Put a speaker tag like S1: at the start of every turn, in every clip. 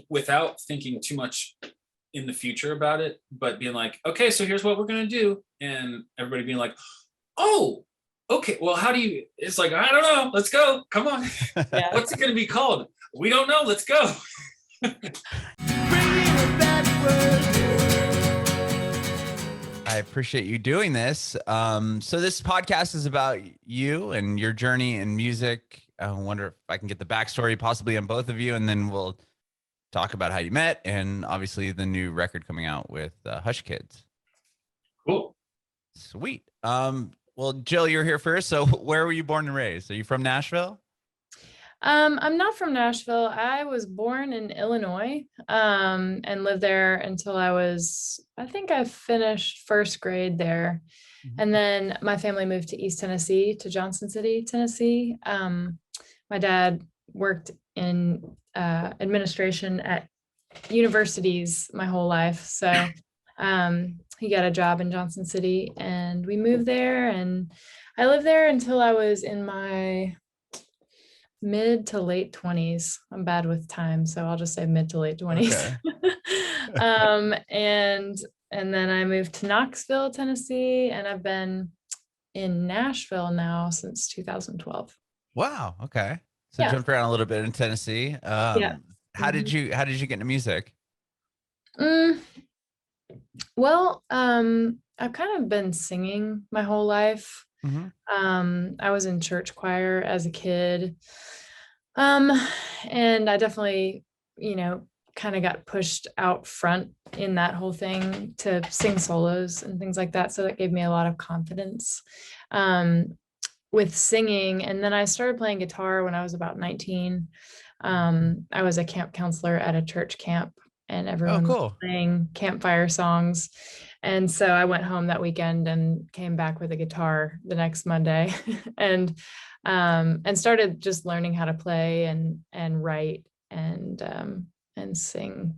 S1: without thinking too much in the future about it, but being like, okay, so here's what we're gonna do, and everybody being like, oh, okay, well, how do you? It's like, I don't know. Let's go. Come on.
S2: Yeah.
S1: What's it gonna be called? We don't know. Let's go.
S3: I appreciate you doing this. So this podcast is about you and your journey in music. I wonder if I can get the backstory possibly on both of you, and then we'll talk about how you met and obviously the new record coming out with Hush Kids.
S1: Cool.
S3: Sweet. Well, Jill, you're here first. So where were you born and raised? Are you from Nashville?
S2: I'm not from Nashville. I was born in Illinois, and lived there until I think I finished first grade there.
S3: Mhm.
S2: And then my family moved to East Tennessee, to Johnson City, Tennessee. My dad worked in administration at universities my whole life. So he got a job in Johnson City, and we moved there, and I lived there until I was in my mid to late 20s. I'm bad with time, so I'll just say mid to late 20s.
S3: Okay.
S2: And then I moved to Knoxville, Tennessee, and I've been in Nashville now since 2012.
S3: Wow. Okay. So
S2: Yeah.
S3: jumped around a little bit in Tennessee.
S2: Yeah.
S3: How did you get into music?
S2: Well, I've kind of been singing my whole life.
S3: Mhm.
S2: I was in church choir as a kid. And I definitely, kind of got pushed out front in that whole thing to sing solos and things like that. So that gave me a lot of confidence with singing. And then I started playing guitar when I was about 19. I was a camp counselor at a church camp, and everyone was
S3: cool.
S2: playing campfire songs. And so I went home that weekend and came back with a guitar the next Monday and started just learning how to play and write and sing,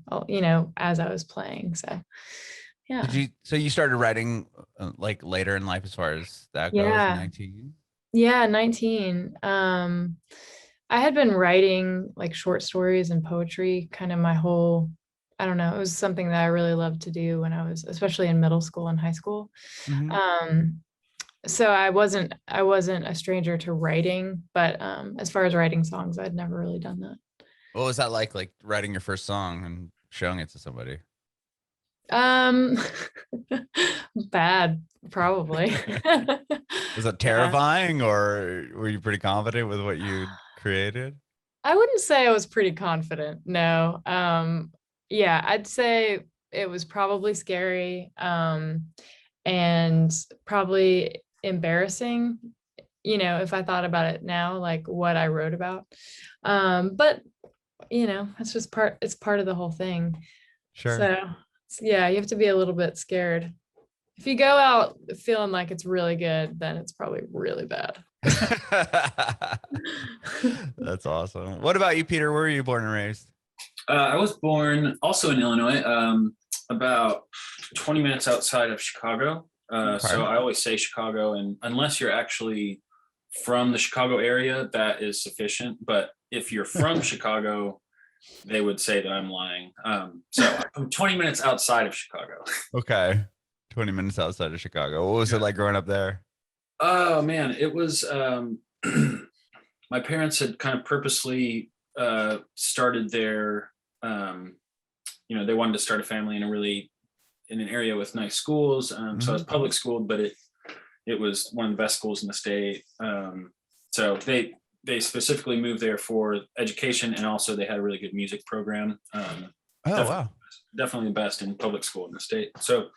S2: as I was playing. So, yeah.
S3: So you started writing like later in life as far as that goes,
S2: Yeah.
S3: 19?
S2: Yeah, 19. I had been writing like short stories and poetry kind of my whole, I don't know, it was something that I really loved to do when I was, especially in middle school and high school.
S3: Mhm.
S2: So I wasn't a stranger to writing, but as far as writing songs, I'd never really done that.
S3: What was that like writing your first song and showing it to somebody?
S2: Bad, probably.
S3: Was it
S2: Yeah.
S3: terrifying, or were you pretty confident with what you created?
S2: I wouldn't say I was pretty confident. No. Yeah, I'd say it was probably scary, and probably embarrassing, if I thought about it now, like what I wrote about. But it's part of the whole thing.
S3: Sure.
S2: So yeah, you have to be a little bit scared. If you go out feeling like it's really good, then it's probably really bad.
S3: That's awesome. What about you, Peter? Where were you born and raised?
S1: I was born also in Illinois, about 20 minutes outside of Chicago. So I always say Chicago, and unless you're actually from the Chicago area, that is sufficient. But if you're from Chicago, they would say that I'm lying. So I'm 20 minutes outside of Chicago.
S3: Okay. 20 minutes outside of Chicago. What was it like growing up there?
S1: Oh man, it was my parents had kind of purposely started their they wanted to start a family in an area with nice schools. So I was public schooled, but it was one of the best schools in the state. So they specifically moved there for education, and also they had a really good music program.
S3: Wow.
S1: Definitely the best in public school in the state. So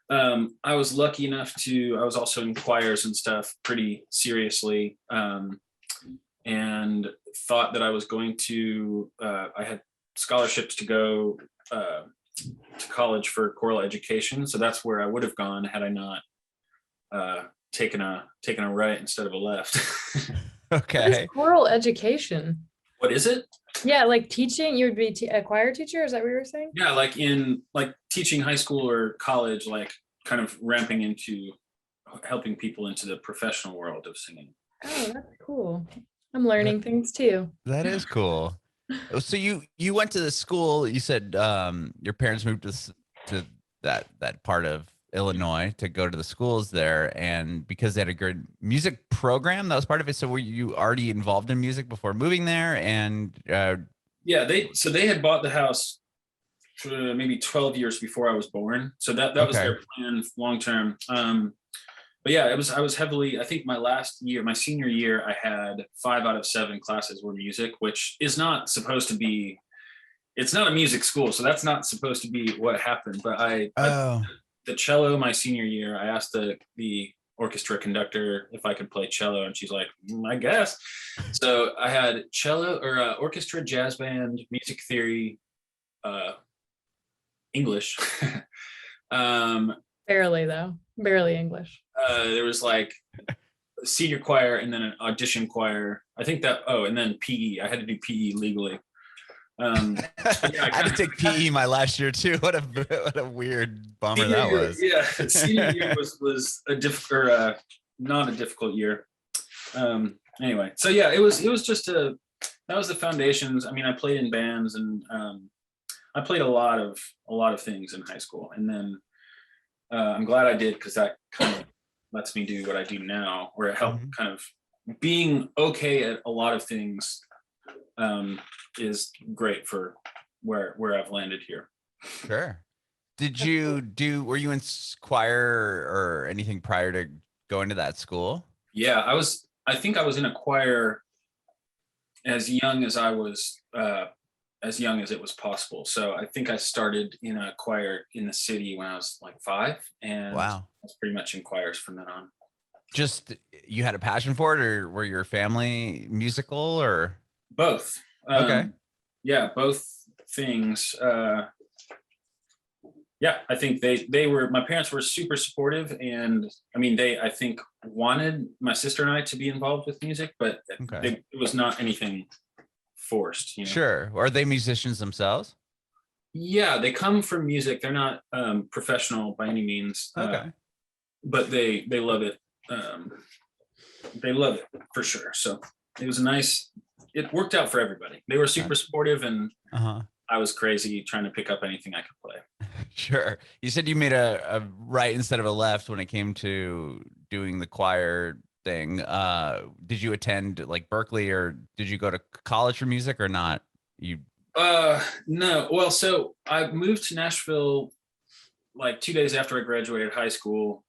S1: I was lucky enough I was also in choirs and stuff pretty seriously, and thought that I was going to, I had scholarships to go to college for choral education. So that's where I would have gone had I not taken a right instead of a left.
S3: Okay.
S2: What is choral education?
S1: What is it?
S2: Yeah, like teaching. You would be a choir teacher. Is that what you were saying?
S1: Yeah, like in teaching high school or college, like kind of ramping into helping people into the professional world of singing.
S2: Oh, that's cool. I'm learning things too.
S3: That is cool. So you went to the school. You said your parents moved to that part of Illinois to go to the schools there, and because they had a good music program, that was part of it. So were you already involved in music before moving there? And
S1: Yeah, they had bought the house maybe 12 years before I was born. So that was
S3: okay,
S1: their plan long term. But yeah, I was heavily, I think my last year, my senior year, I had 5 out of 7 classes were music, which is not supposed to be, it's not a music school. So that's not supposed to be what happened. But
S3: oh,
S1: the cello my senior year, I asked the orchestra conductor if I could play cello, and she's like, I guess. So I had cello or orchestra, jazz band, music theory, English.
S2: Barely though, barely English.
S1: There was like senior choir and then an audition choir. I think that. Oh, and then PE. I had to do PE legally.
S3: I had to take PE my last year too. What a weird bummer that was.
S1: Yeah, senior year was a not a difficult year. Anyway, so yeah, it was just that was the foundations. I mean, I played in bands and I played a lot of things in high school, and then I'm glad I did, because that kind of lets me do what I do now, where it helped kind of being okay at a lot of things is great for where I've landed here.
S3: Sure. Were you in choir or anything prior to going to that school?
S1: Yeah, I think I was in a choir as young as I was, as young as it was possible. So I think I started in a choir in the city when I was like 5, and
S3: Wow.
S1: I was pretty much in choirs from then on.
S3: Just you had a passion for it, or were your family musical, or?
S1: Both.
S3: Okay.
S1: Yeah, both things. Yeah, I think they were, my parents were super supportive, and I mean, they, I think, wanted my sister and I to be involved with music, but
S3: Okay.
S1: it was not anything forced, you know?
S3: Sure. Are they musicians themselves?
S1: Yeah, they come from music. They're not professional by any means,
S3: Okay.
S1: but they love it. They love it for sure. So it was it worked out for everybody. They were super supportive, and I was crazy trying to pick up anything I could play.
S3: Sure. You said you made a right instead of a left when it came to doing the choir thing. Did you attend like Berkeley, or did you go to college for music, or not?
S1: No. Well, so I moved to Nashville like 2 days after I graduated high school,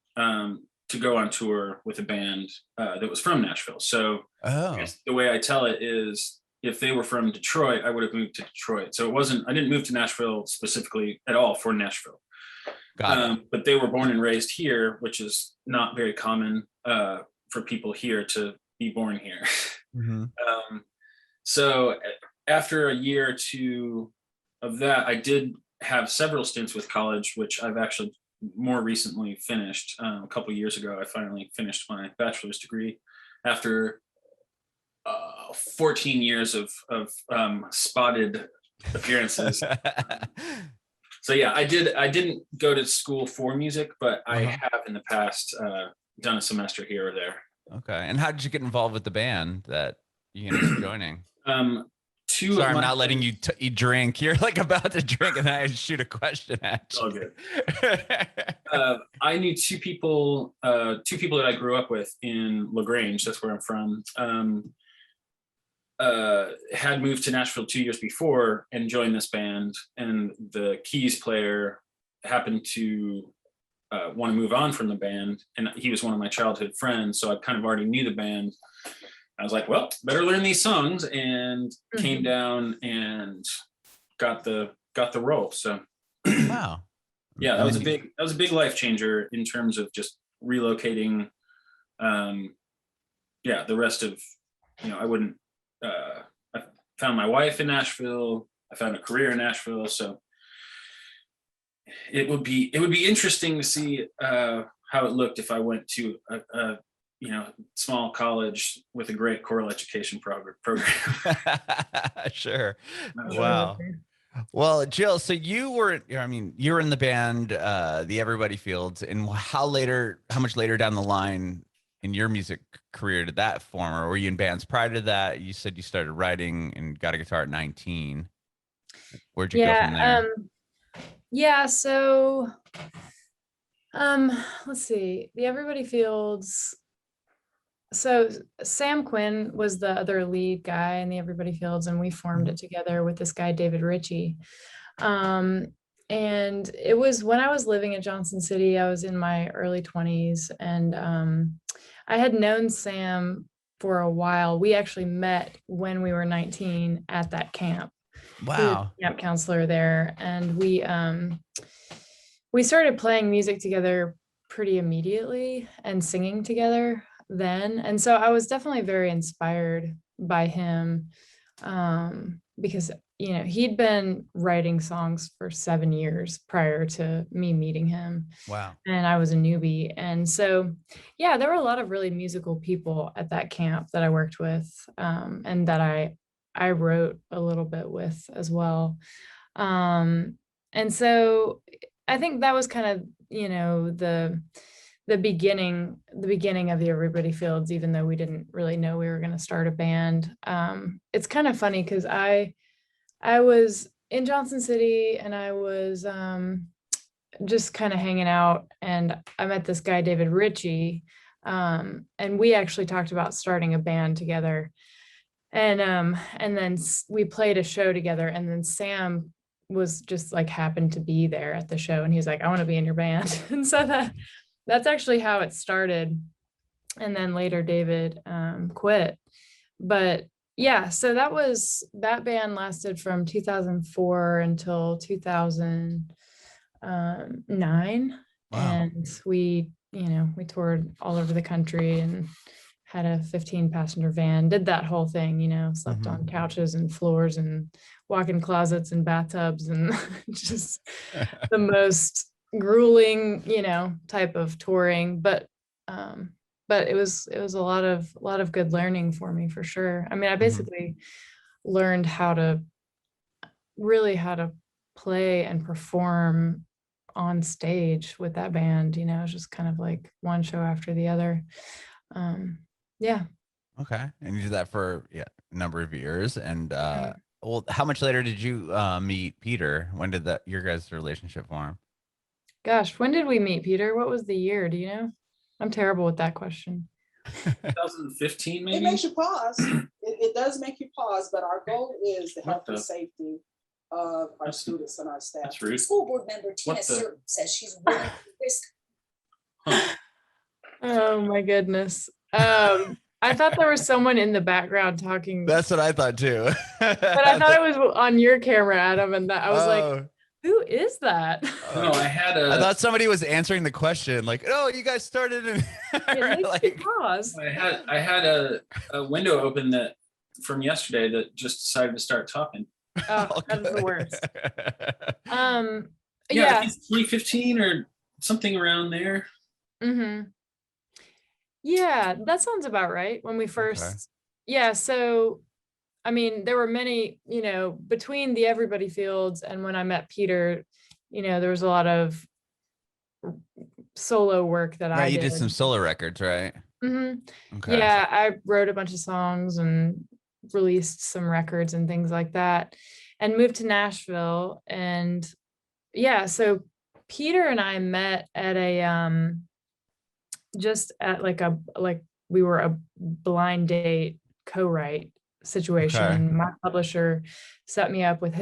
S1: to go on tour with a band that was from Nashville. So I guess the way I tell it is, if they were from Detroit, I would have moved to Detroit. So I didn't move to Nashville specifically at all for Nashville.
S3: Got it.
S1: But they were born and raised here, which is not very common for people here to be born here. So after a year or two of that, I did have several stints with college, which I've actually more recently finished. A couple of years ago, I finally finished my bachelor's degree after 14 years of spotted appearances. So yeah, I didn't go to school for music, but I have in the past done a semester here or there.
S3: Okay. And how did you get involved with the band that you ended up joining? Sorry, I'm not letting you drink. You're like about to drink, and then I shoot a question at you.
S1: All good. I knew two people that I grew up with in LaGrange. That's where I'm from. Had moved to Nashville 2 years before and joined this band, and the keys player happened to want to move on from the band, and he was one of my childhood friends, so I kind of already knew the band. I was like, well, better learn these songs, and came down and got the role. So
S3: wow.
S1: Yeah, that was a big life changer in terms of just relocating. Yeah, the rest of, I wouldn't I found my wife in Nashville. I found a career in Nashville. So it would be interesting to see how it looked if I went to a small college with a great choral education program.
S3: Sure. Wow. Well, Jill, so you were in the band, the Everybody Fields, and how much later down the line in your music career did that form, or were you in bands prior to that? You said you started writing and got a guitar at 19. Where'd you go from there?
S2: Yeah, so let's see. The Everybody Fields. So Sam Quinn was the other lead guy in the Everybody Fields, and we formed it together with this guy, David Ritchie. And it was when I was living in Johnson City. I was in my early 20s, and I had known Sam for a while. We actually met when we were 19 at that camp.
S3: Wow.
S2: He was a camp counselor there, and we started playing music together pretty immediately and singing together then. And so I was definitely very inspired by him, because he'd been writing songs for 7 years prior to me meeting him.
S3: Wow.
S2: And I was a newbie. And so, yeah, there were a lot of really musical people at that camp that I worked with, and that I wrote a little bit with as well. And so I think that was kind of, the beginning of the Everybody Fields, even though we didn't really know we were going to start a band. It's kind of funny because I was in Johnson City, and I was just kind of hanging out, and I met this guy, David Ritchie, and we actually talked about starting a band together. And then we played a show together, and then Sam was just like happened to be there at the show, and he's like, I want to be in your band. And so that's actually how it started. And then later David quit. But yeah, so that band lasted from 2004 until 2009.
S3: Wow.
S2: And we toured all over the country and had a 15-passenger van, did that whole thing, slept on couches and floors and walk-in closets and bathtubs, and just the most grueling, type of touring. But it was a lot of good learning for me, for sure. I mean, I basically learned how to play and perform on stage with that band. It was just kind of like one show after the other. Yeah.
S3: Okay. And you did that for a number of years. And well, how much later did you meet Peter? When did your guys' relationship form?
S2: Gosh, when did we meet, Peter? What was the year? Do you know? I'm terrible with that question.
S1: 2015, maybe?
S4: It makes you pause. It does make you pause, but our goal is the health and safety of our students and our staff.
S1: That's rude.
S5: School board member Tina Certain says she's willing to risk.
S2: Oh my goodness. I thought there was someone in the background talking.
S3: That's what I thought too.
S2: But I thought it was on your camera, Adam, and that I was like, who is that?
S1: No, I
S3: thought somebody was answering the question, like, oh, you guys started in
S2: pause.
S1: I had a window open that from yesterday that just decided to start talking.
S2: Oh, that is the worst.
S1: I think it's 2015 or something around there.
S2: Yeah, that sounds about right. When we first, so I mean, there were many, between the Everybody Fields and when I met Peter, there was a lot of solo work that I did.
S3: You did some solo records, right?
S2: Okay. Yeah, I wrote a bunch of songs and released some records and things like that, and moved to Nashville. And so Peter and I met at a just at we were a blind date co-write situation.
S3: Okay.
S2: My publisher set me up with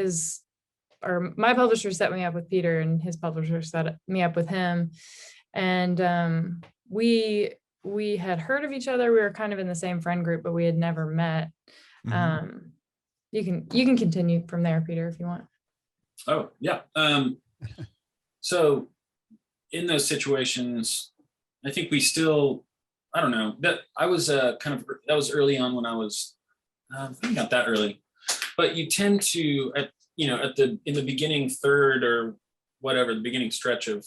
S2: my publisher set me up with Peter, and his publisher set me up with him. And we had heard of each other. We were kind of in the same friend group, but we had never met. You can continue from there, Peter, if you want.
S1: Oh, yeah. So in those situations, I think we still, I don't know, that I was that was early on when I was, not that early, but you tend to, in the beginning third or whatever, the beginning stretch of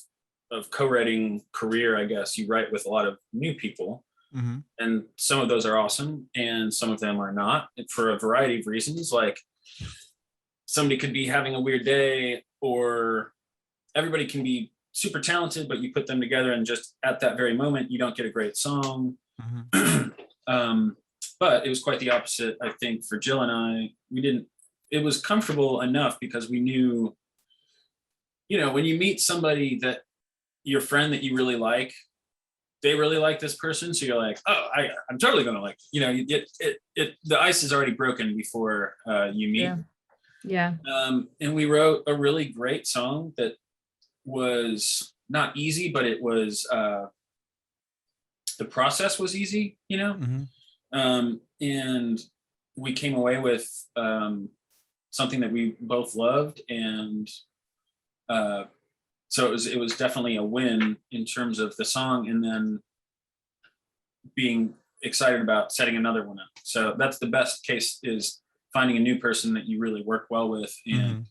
S1: co-writing career, I guess, you write with a lot of new people. And some of those are awesome and some of them are not, for a variety of reasons. Like somebody could be having a weird day, or everybody can be super talented, but you put them together and just at that very moment, you don't get a great song.
S3: Mhm.
S1: But it was quite the opposite, I think, for Jill and I. It was comfortable enough because we knew, when you meet somebody that your friend that you really like, they really like this person. So you're like, oh, I'm totally going to like, the ice is already broken before you meet.
S2: Yeah.
S1: And we wrote a really great song that was not easy, but it was, the process was easy,
S3: Mhm.
S1: and we came away with something that we both loved, and so it was definitely a win in terms of the song, and then being excited about setting another one up. So that's the best case, is finding a new person that you really work well with and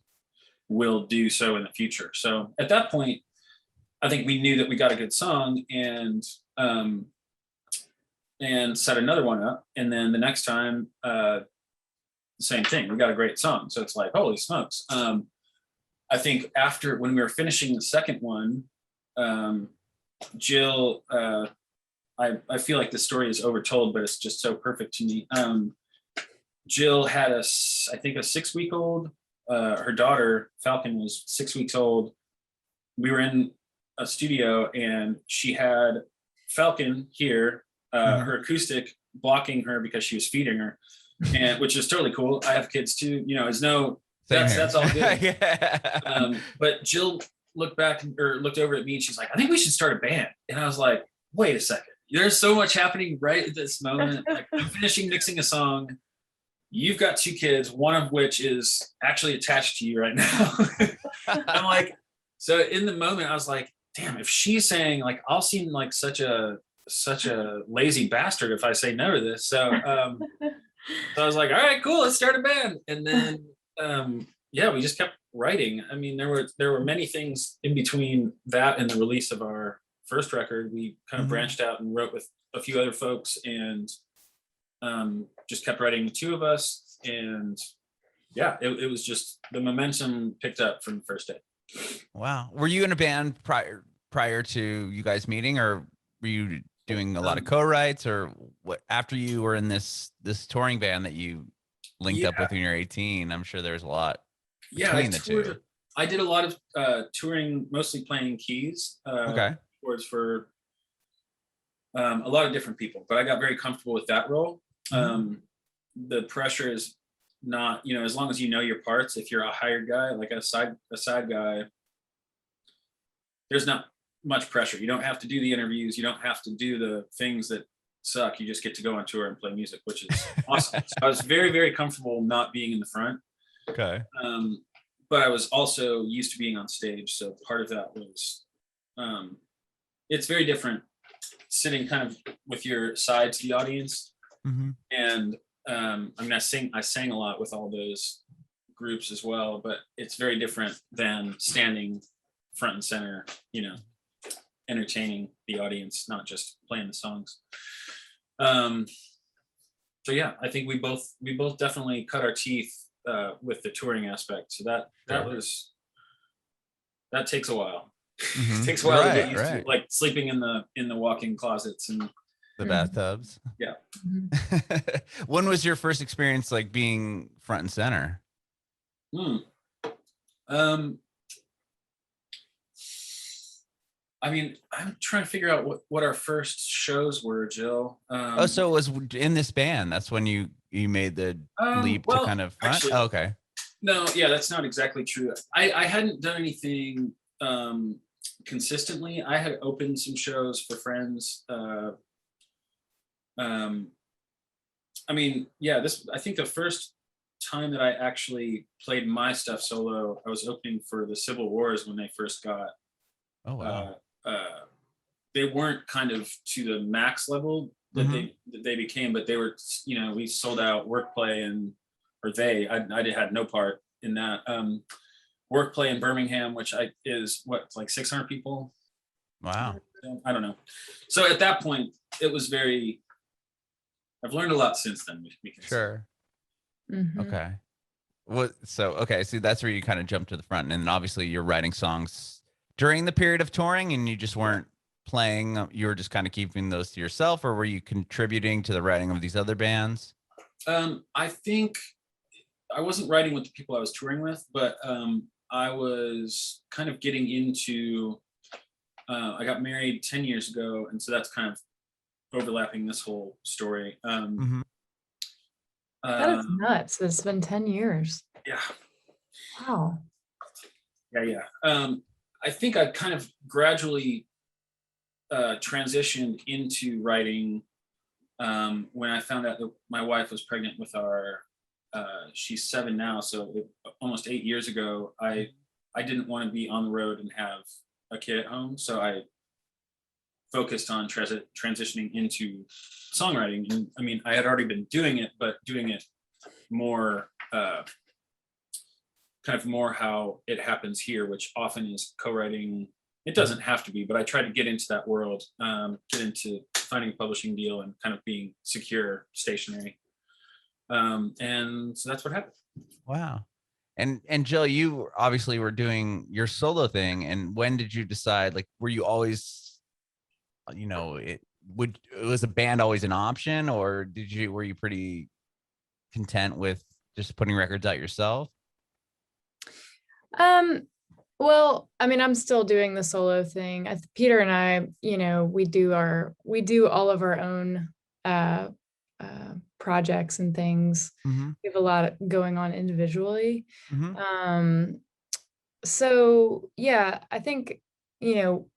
S1: will do so in the future. So at that point, I think we knew that we got a good song, and set another one up. And then the next time, same thing, we got a great song. So it's like, holy smokes. I think when we were finishing the second one, Jill, I feel like the story is overtold, but it's just so perfect to me. Jill had I think a 6-week-old, her daughter Falcon was 6 weeks old. We were in a studio and she had Falcon here, her acoustic blocking her because she was feeding her, and which is totally cool. I have kids too, that's all good.
S3: Yeah.
S1: But Jill looked over at me and she's like, I think we should start a band. And I was like, wait a second, there's so much happening right at this moment. Like, I'm finishing mixing a song. You've got 2 kids, one of which is actually attached to you right now. I'm like, so in the moment I was like, damn, if she's saying, like, I'll seem like such a lazy bastard if I say no to this. So so I was like, all right, cool, let's start a band. And then we just kept writing. I mean, there were many things in between that and the release of our first record. We kind of branched out and wrote with a few other folks, and just kept writing, the 2 of us. And it was just, the momentum picked up from the first day.
S3: Wow. Were you in a band prior to you guys meeting, or were you doing a lot of co-writes, or what? After you were in this touring band that you linked up with when you were 18, I'm sure there's a lot between the 2.
S1: I did a lot of touring, mostly playing keys. Chords for a lot of different people, but I got very comfortable with that role. The pressure is not, as long as you know your parts. If you're a hired guy, like a side guy, there's not much pressure. You don't have to do the interviews. You don't have to do the things that suck. You just get to go on tour and play music, which is awesome. So I was very, very comfortable not being in the front.
S3: Okay.
S1: But I was also used to being on stage. So part of that was, it's very different sitting kind of with your side to the audience. And I sang a lot with all those groups as well, but it's very different than standing front and center, entertaining the audience, not just playing the songs. So yeah, I think we both definitely cut our teeth with the touring aspect. So that takes a while. It takes a while to get used to, like sleeping in the walk-in closets and
S3: the bathtubs.
S1: Yeah.
S3: When was your first experience like being front and center?
S1: I mean, I'm trying to figure out what our first shows were, Jill.
S3: So it was in this band. That's when you made the leap to kind of front?
S1: Actually,
S3: Okay. No,
S1: yeah, that's not exactly true. I hadn't done anything consistently. I had opened some shows for friends. I mean, I think the first time that I actually played my stuff solo, I was opening for the Civil Wars when they first got.
S3: Oh wow.
S1: They weren't kind of to the max level that they became, but they were, we sold out Workplay I had no part in that. Workplay in Birmingham, which is like 600 people.
S3: Wow.
S1: I don't know. So at that point, it was I've learned a lot since then.
S3: Sure. Okay. So that's where you kind of jumped to the front, and then obviously you're writing songs during the period of touring, and you just weren't playing, you were just kind of keeping those to yourself, or were you contributing to the writing of these other bands?
S1: I think I wasn't writing with the people I was touring with, but I was kind of getting into, I got married 10 years ago. And so that's kind of overlapping this whole story.
S2: That is nuts. It's been 10 years.
S1: Yeah.
S2: Wow.
S1: Yeah. I think I kind of gradually transitioned into writing when I found out that my wife was pregnant with our, she's 7 now, so almost 8 years ago, I didn't want to be on the road and have a kid at home, so I focused on transitioning into songwriting. And I mean, I had already been doing it, but doing it more, kind of more how it happens here, which often is co-writing. It doesn't have to be, but I try to get into that world, get into finding a publishing deal and kind of being secure, stationary. And so that's what happened.
S3: Wow. And Jill, you obviously were doing your solo thing. And when did you decide, like, were you always, you know, was a band always an option, or were you pretty content with just putting records out yourself?
S2: Well, I mean, I'm still doing the solo thing. Peter and I, you know, we do all of our own projects and things.
S3: Mm-hmm.
S2: We have a lot going on individually.
S3: Mm-hmm.
S2: So yeah, I think, you know,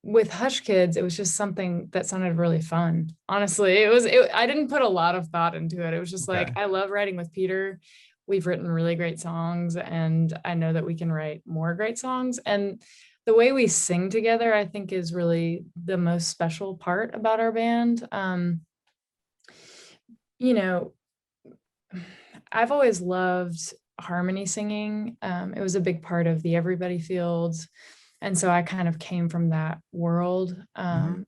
S2: with Hush Kids, it was just something that sounded really fun. Honestly, I didn't put a lot of thought into it. It was just like, I love writing with Peter. We've written really great songs, and I know that we can write more great songs. And the way we sing together, I think, is really the most special part about our band. You know, I've always loved harmony singing. It was a big part of the Everybody Fields. And so I kind of came from that world. And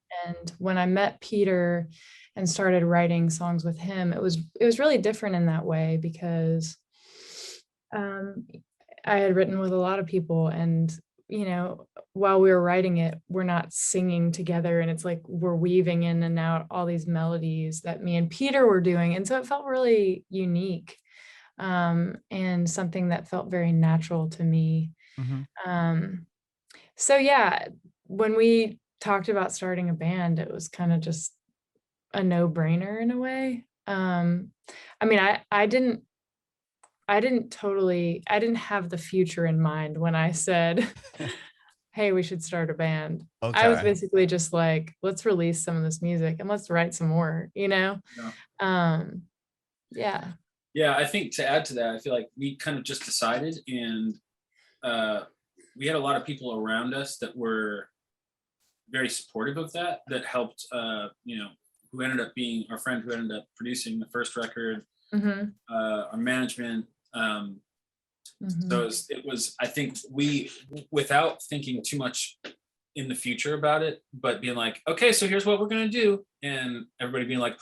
S2: when I met Peter and started writing songs with him, it was really different in that way, because I had written with a lot of people, and, you know, while we were writing it, we're not singing together, and it's like we're weaving in and out all these melodies that me and Peter were doing. And so it felt really unique, and something that felt very natural to me. So yeah, when we talked about starting a band, it was kind of just a no-brainer in a way. I mean, I didn't have the future in mind when I said, hey, we should start a band. Okay. I was basically just like, let's release some of this music and let's write some more, you know? Yeah.
S1: Yeah, I think to add to that, I feel like we kind of just decided, and we had a lot of people around us that were very supportive of that helped, you know, who ended up being our friend who ended up producing the first record, our management. So it was, I think we, without thinking too much in the future about it, but being like, okay, so here's what we're going to do. And everybody being like,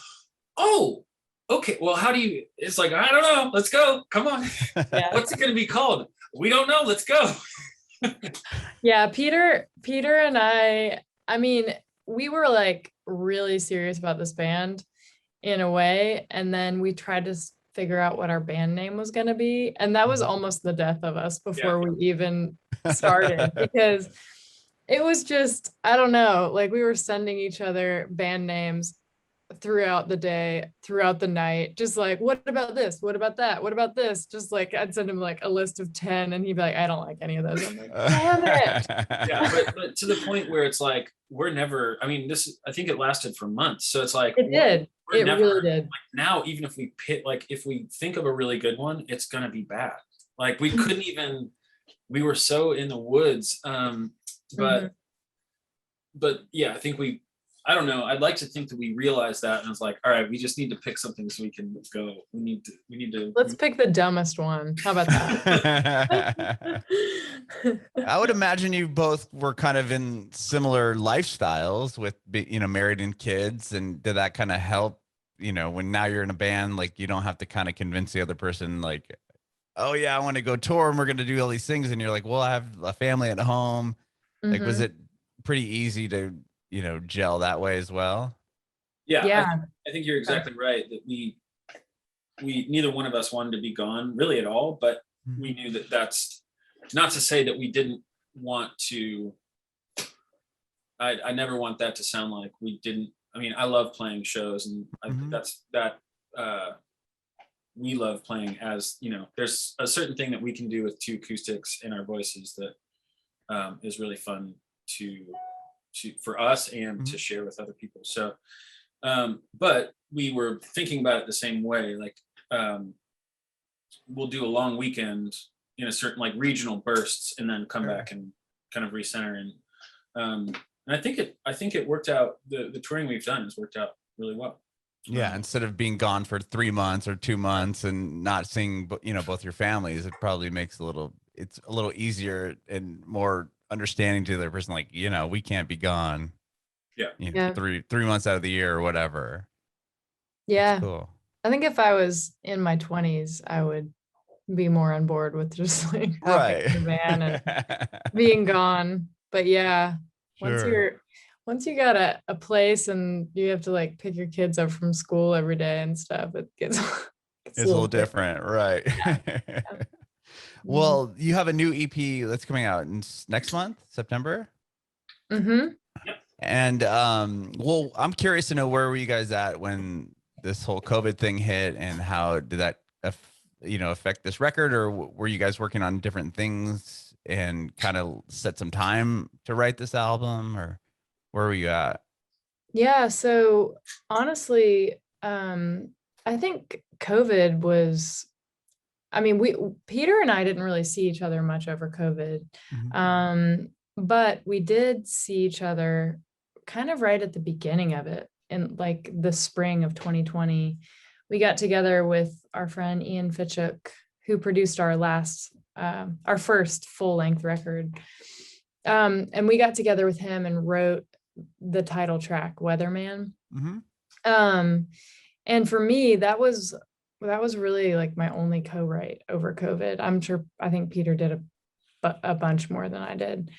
S1: oh, okay, well, how do you, it's like, I don't know, let's go, come on. Yeah. What's it going to be called? We don't know, let's go.
S2: Yeah, Peter and I mean, we were like really serious about this band in a way, and then we tried to figure out what our band name was going to be, and that was almost the death of us before we even started, because it was just, I don't know, like we were sending each other band names throughout the day, throughout the night, just like, what about this, what about that, what about this, just like I'd send him like a list of 10 and he'd be like, I don't like any of those. I'm like, damn it.
S1: Yeah, but to the point where it's like, we're never, I mean, I think it lasted for months, so it's like
S2: it did. It really did.
S1: Like now, even if we if we think of a really good one, it's gonna be bad. Like we couldn't even, we were so in the woods. But yeah, I think I don't know. I'd like to think that we realized that, and I was like, all right, we just need to pick something so we can go. We need to.
S2: Let's pick the dumbest one. How about that?
S3: I would imagine you both were kind of in similar lifestyles with, you know, married and kids. And did that kind of help, you know, when now you're in a band, like you don't have to kind of convince the other person, like, oh yeah, I want to go tour and we're going to do all these things. And you're like, well, I have a family at home. Like, was it pretty easy to gel that way as well?
S1: Yeah,
S2: Yeah.
S1: I think you're exactly right that we neither one of us wanted to be gone really at all, but we knew that that's not to say that we didn't want to. I never want that to sound like we didn't. I mean, I love playing shows, and we love playing. As there's a certain thing that we can do with two acoustics in our voices that is really fun to for us and to share with other people. So, but we were thinking about it the same way. Like, we'll do a long weekend in a certain like regional bursts, and then come back and kind of recenter. And I think it worked out. The touring we've done has worked out really well.
S3: Yeah, instead of being gone for 3 months or 2 months and not seeing both your families, it probably makes it's a little easier and more understanding to the other person. Like, we can't be gone.
S1: Yeah.
S2: Yeah.
S3: 3 months out of the year or whatever.
S2: Yeah.
S3: That's cool.
S2: I think if I was in my 20s, I would be more on board with just like
S3: Right.
S2: hopping in the van and being gone. But yeah,
S3: Sure.
S2: once you got a place and you have to like pick your kids up from school every day and stuff, it gets
S3: It's a little different, right?
S2: Yeah.
S3: Well, you have a new EP that's coming out next month, September.
S2: Mm-hmm.
S3: And well, I'm curious to know, where were you guys at when this whole COVID thing hit, and how did that affect this record, or were you guys working on different things and kind of set some time to write this album, or where were you at?
S2: Yeah, so honestly, I think COVID was, I mean, Peter and I didn't really see each other much over COVID. But we did see each other kind of right at the beginning of it, in like the spring of 2020. We got together with our friend Ian Fitchuk, who produced our first full-length record. And we got together with him and wrote the title track, Weatherman. And for me, that was really like my only co-write over COVID. I think Peter did a bunch more than I did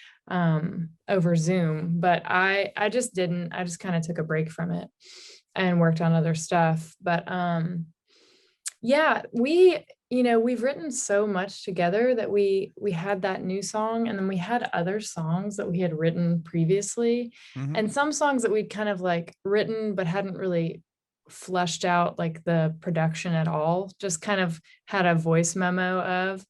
S2: over Zoom, but I just kind of took a break from it and worked on other stuff. But yeah, we've written so much together that we had that new song, and then we had other songs that we had written previously, and some songs that we'd kind of like written but hadn't really fleshed out like the production at all, just kind of had a voice memo of.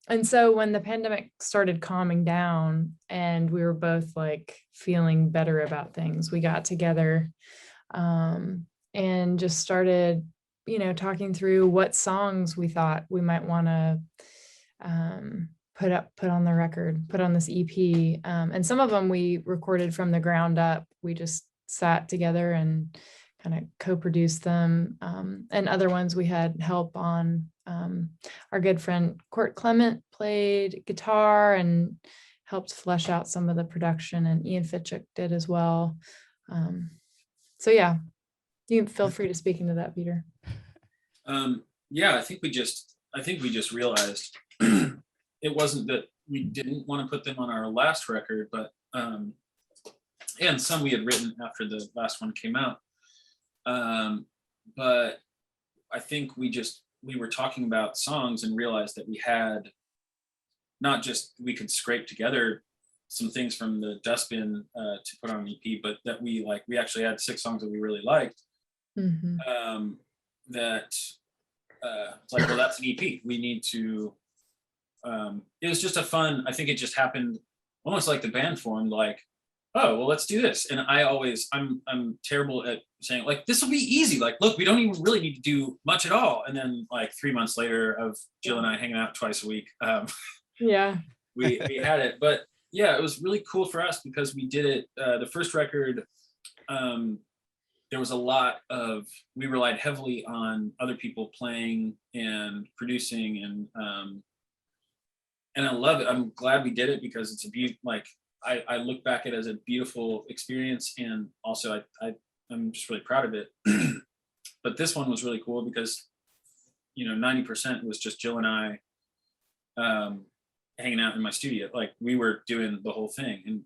S2: And so when the pandemic started calming down and we were both like feeling better about things, we got together and just started, talking through what songs we thought we might want to put on the record, put on this EP. And some of them we recorded from the ground up. We just sat together and kind of co-produced them. And other ones we had help on. Our good friend Court Clement played guitar and helped flesh out some of the production, and Ian Fitchuk did as well. So yeah, you feel free to speak into that, Peter.
S1: Yeah, I think we just realized it wasn't that we didn't want to put them on our last record, but and some we had written after the last one came out. But I think we were talking about songs and realized that we had not just, we could scrape together some things from the dustbin to put on an EP, but that we actually had 6 songs that we really liked. It's like, well, that's an EP. We need to, it was just I think it just happened almost like the band formed, like, oh, well, let's do this. And I'm terrible at saying like, this will be easy. Like, look, we don't even really need to do much at all. And then like 3 months later of Jill and I hanging out twice a week,
S2: yeah,
S1: we had it. But yeah, it was really cool for us because we did it. The first record, there was a lot of, we relied heavily on other people playing and producing, and I love it. I'm glad we did it because it's I look back at it as a beautiful experience, and also I'm just really proud of it. But this one was really cool because 90% was just Jill and I hanging out in my studio. Like, we were doing the whole thing, and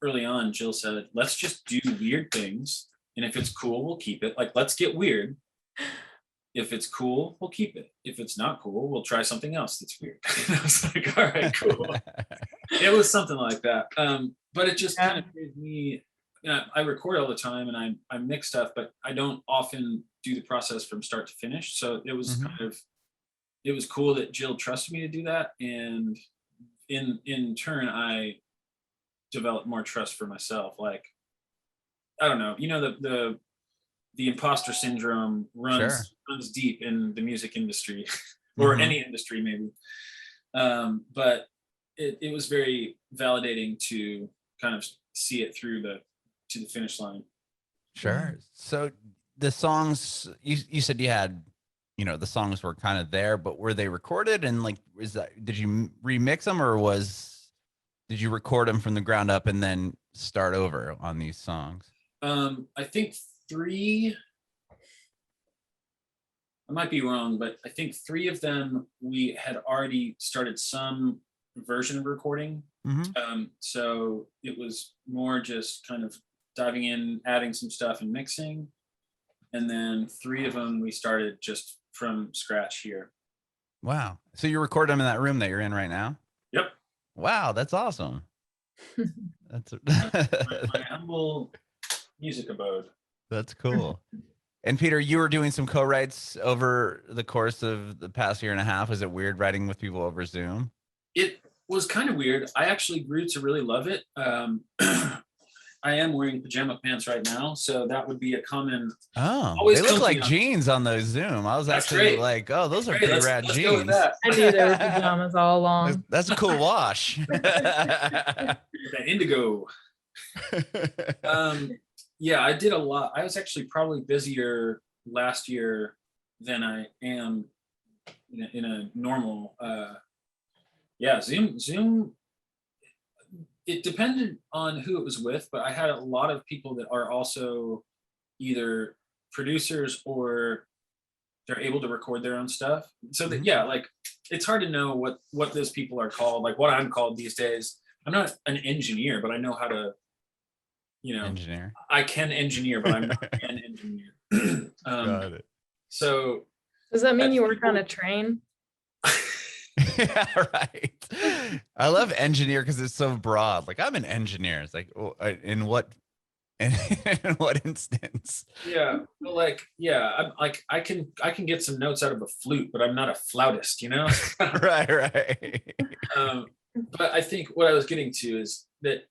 S1: early on, Jill said, let's just do weird things. And if it's cool, we'll keep it. Like, let's get weird. If it's cool, we'll keep it. If it's not cool, we'll try something else that's weird. And I was like, all right, cool. It was something like that. But it just kind of gave me, you know, I record all the time and I mix stuff, but I don't often do the process from start to finish. So it was it was cool that Jill trusted me to do that. And in turn, I developed more trust for myself. Like, I don't know, you know, the imposter syndrome runs deep in the music industry or any industry maybe. But it was very validating to kind of see it through to the finish line.
S3: Sure. So the songs you said you had, you know, the songs were kind of there, but were they recorded and like, did you remix them or did you record them from the ground up and then start over on these songs?
S1: I think 3, I might be wrong, but I think 3 of them we had already started some version of recording. So it was more just kind of diving in, adding some stuff and mixing. And then 3 of them we started just from scratch here.
S3: Wow. So you record them in that room that you're in right now?
S1: Yep.
S3: Wow, that's awesome. That's
S1: my humble music abode.
S3: That's cool. And Peter, you were doing some co-writes over the course of the past year and a half. Was it weird writing with people over Zoom?
S1: It was kind of weird. I actually grew to really love it. I am wearing pajama pants right now, so that would be a common.
S3: Oh,
S1: always
S3: they look like jeans on those Zoom. I was actually like, oh, those are pretty rad jeans.
S2: I knew they were pajamas all along.
S3: That's a cool wash.
S1: That indigo. Yeah, I did a lot. I was actually probably busier last year than I am in a normal. Zoom. It depended on who it was with, but I had a lot of people that are also either producers or they're able to record their own stuff. So that, yeah, like it's hard to know what those people are called, like what I'm called these days. I'm not an engineer, but I know how to, you know,
S3: engineer.
S1: I can engineer, but I'm not an engineer.
S3: Got it.
S1: So
S2: does that mean you work on a train?
S3: Yeah, right. I love engineer because it's so broad. Like I'm an engineer. It's like, oh, in what instance?
S1: Yeah, but like, yeah, I'm like I can get some notes out of a flute, but I'm not a flautist, you know.
S3: Right.
S1: But I think what I was getting to is that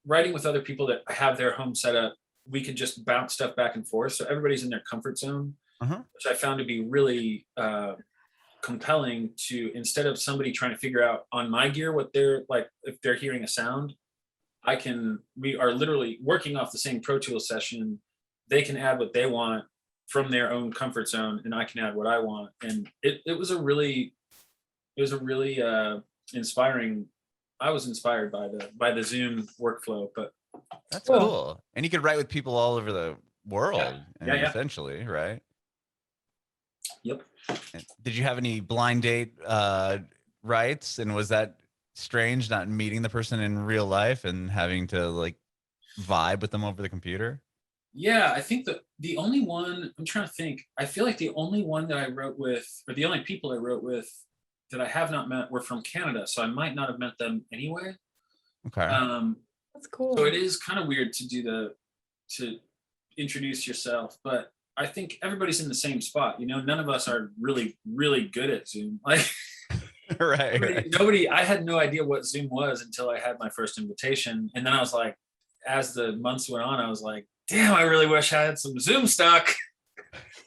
S1: writing with other people that have their home set up, we could just bounce stuff back and forth. So everybody's in their comfort zone, which I found to be really compelling. To instead of somebody trying to figure out on my gear what they're like, if they're hearing a sound, we are literally working off the same Pro Tools session. They can add what they want from their own comfort zone, and I can add what I want. And it was a really inspiring. I was inspired by the Zoom workflow, but
S3: that's cool. And you could write with people all over the world,
S1: yeah.
S3: essentially, right?
S1: Yep.
S3: Did you have any blind date writes? And was that strange not meeting the person in real life and having to like vibe with them over the computer?
S1: Yeah, I think the only one, I'm trying to think, I feel like the only one that I wrote with, or the only people I wrote with that I have not met were from Canada. So I might not have met them anyway.
S3: Okay.
S2: That's cool.
S1: So it is kind of weird to introduce yourself, but I think everybody's in the same spot. You know, none of us are really, really good at Zoom. Like,
S3: right.
S1: Nobody. I had no idea what Zoom was until I had my first invitation, and then I was like, as the months went on, I was like, damn, I really wish I had some Zoom stock.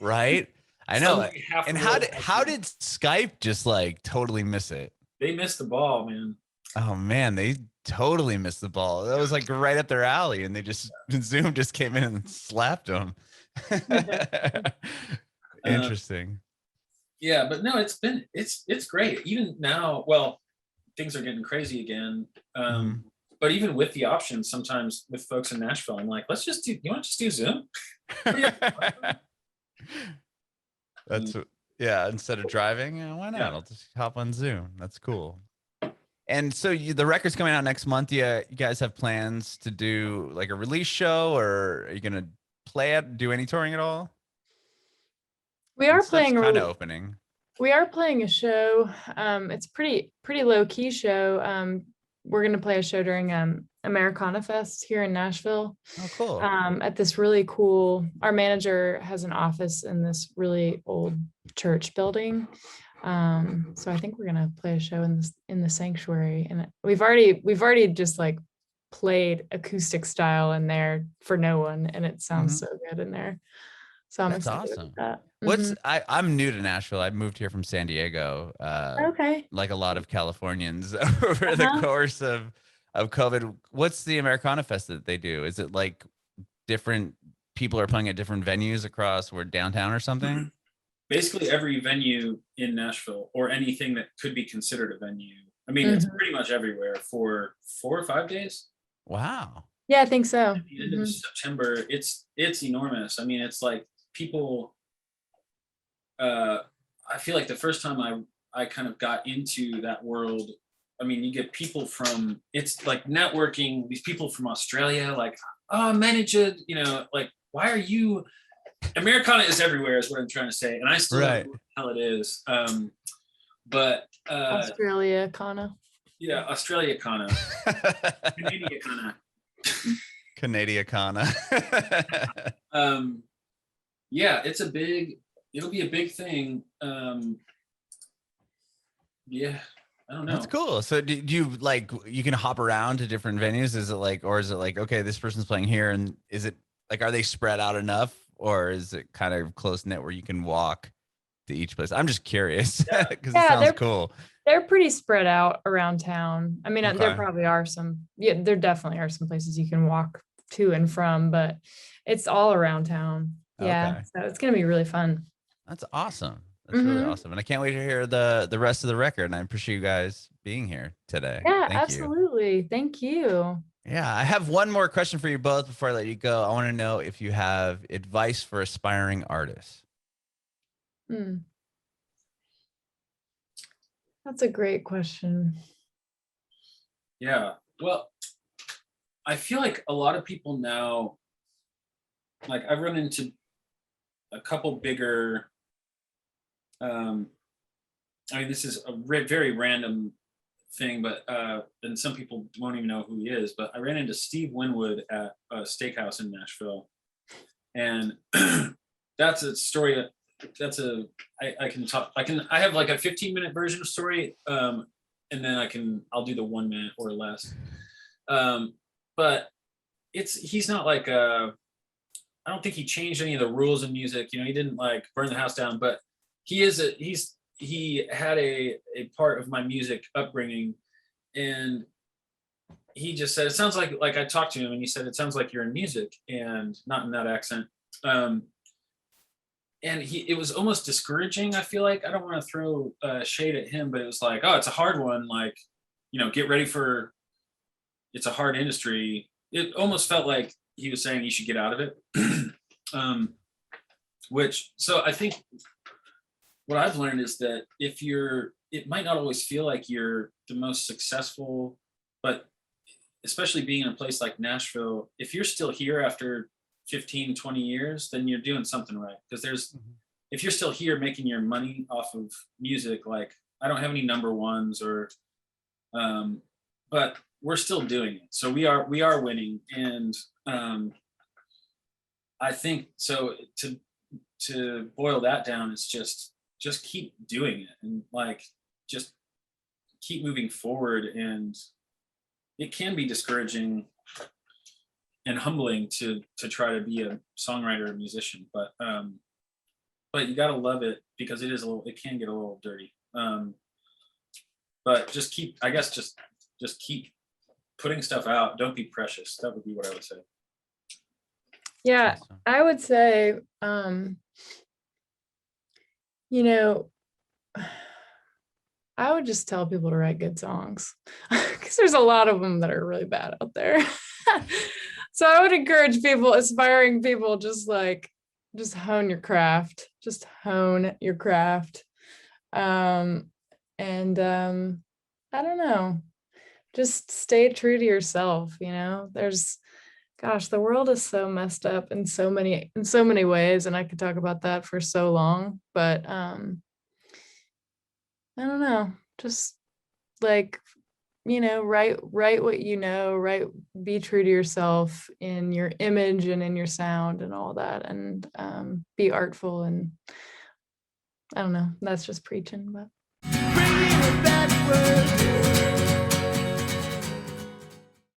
S3: Right. I know. And how did Skype just like totally miss it?
S1: They missed the ball, man.
S3: Oh man, they totally missed the ball. That was like right up their alley, and Zoom just came in and slapped them. Interesting.
S1: Yeah, but no, it's great. Even now, well, things are getting crazy again. But even with the options, sometimes with folks in Nashville, I'm like, you want to just do Zoom?
S3: That's instead of driving, why not?
S1: Yeah.
S3: I'll just hop on Zoom. That's cool. And so the record's coming out next month. You guys have plans to do like a release show, or are you gonna play it, do any touring at all?
S2: We are
S3: Stuff's
S2: playing
S3: kind of opening.
S2: We are playing a show. It's pretty low key show. We're gonna play a show during Americana Fest here in Nashville.
S3: Oh, cool.
S2: At this really cool. Our manager has an office in this really old church building. So I think we're gonna play a show in the sanctuary, and we've already just like played acoustic style in there for no one, and it sounds so good in there. So I'm
S3: That's
S2: excited
S3: awesome.
S2: about that.
S3: I'm new to Nashville. I moved here from San Diego.
S2: Okay.
S3: Like a lot of Californians over the course of COVID. What's the Americana Fest that they do? Is it like different people are playing at different venues across where downtown or something?
S1: Basically every venue in Nashville, or anything that could be considered a venue. I mean, it's pretty much everywhere for 4 or 5 days.
S3: Wow.
S2: Yeah, I think so.
S1: At the end of September, it's enormous. I mean, it's like people, I feel like the first time I kind of got into that world, I mean, you get people from, it's like networking, these people from Australia, like, oh, manager, you know, like, why are you, Americana is everywhere is what I'm trying to say. And I still don't know what the hell it is. But
S2: Australia Kana.
S1: Yeah, Australia Kana. Canadian Kana.
S3: Canadian Kana.
S1: Yeah, it'll be a big thing. Yeah, I don't know.
S3: That's cool. So do you like, you can hop around to different venues? Is it like, okay, this person's playing here, and is it like, are they spread out enough, or is it kind of close knit where you can walk to each place? I'm just curious because it sounds cool.
S2: They're pretty spread out around town. I mean, there probably are there definitely are some places you can walk to and from, but it's all around town. Yeah. So it's going to be really fun.
S3: That's awesome. That's really awesome. And I can't wait to hear the rest of the record. And I appreciate you guys being here today.
S2: Yeah, absolutely. Thank you.
S3: Yeah. I have one more question for you both before I let you go. I want to know if you have advice for aspiring artists.
S2: That's a great question.
S1: Yeah. Well, I feel like a lot of people now, like I've run into a couple bigger, I mean, this is a very random thing, but and some people won't even know who he is, but I ran into Steve Winwood at a steakhouse in Nashville. And that's a story. I can talk, I have like a 15-minute version of story. And then I'll do the 1 minute or less. But he's not like, I don't think he changed any of the rules in music. You know, he didn't like burn the house down, but he had a part of my music upbringing, and he just said, it sounds like I talked to him and he said, it sounds like you're in music, and not in that accent. And it was almost discouraging. I feel like, I don't want to throw shade at him, but it was like, oh, it's a hard one. Like, you know, get ready for, it's a hard industry. It almost felt like he was saying you should get out of it. So I think what I've learned is that it might not always feel like you're the most successful, but especially being in a place like Nashville, if you're still here after 15, 20 years, then you're doing something right. Because if you're still here making your money off of music, like I don't have any number ones or, but we're still doing it. So we are winning. And I think, so to boil that down, it's just keep doing it, and like, just keep moving forward. And it can be discouraging and humbling to try to be a songwriter or musician, but you gotta love it, because it can get a little dirty. But just keep putting stuff out. Don't be precious. That would be what I would say.
S2: Yeah, I would say, you know, I would just tell people to write good songs, because there's a lot of them that are really bad out there. So I would encourage aspiring people, just hone your craft, I don't know. just stay true to yourself. There's, gosh, the world is so messed up in so many ways, and I could talk about that for so long, but I don't know, just like, write what be true to yourself in your image and in your sound and all that, and be artful. And I don't know, that's just preaching, but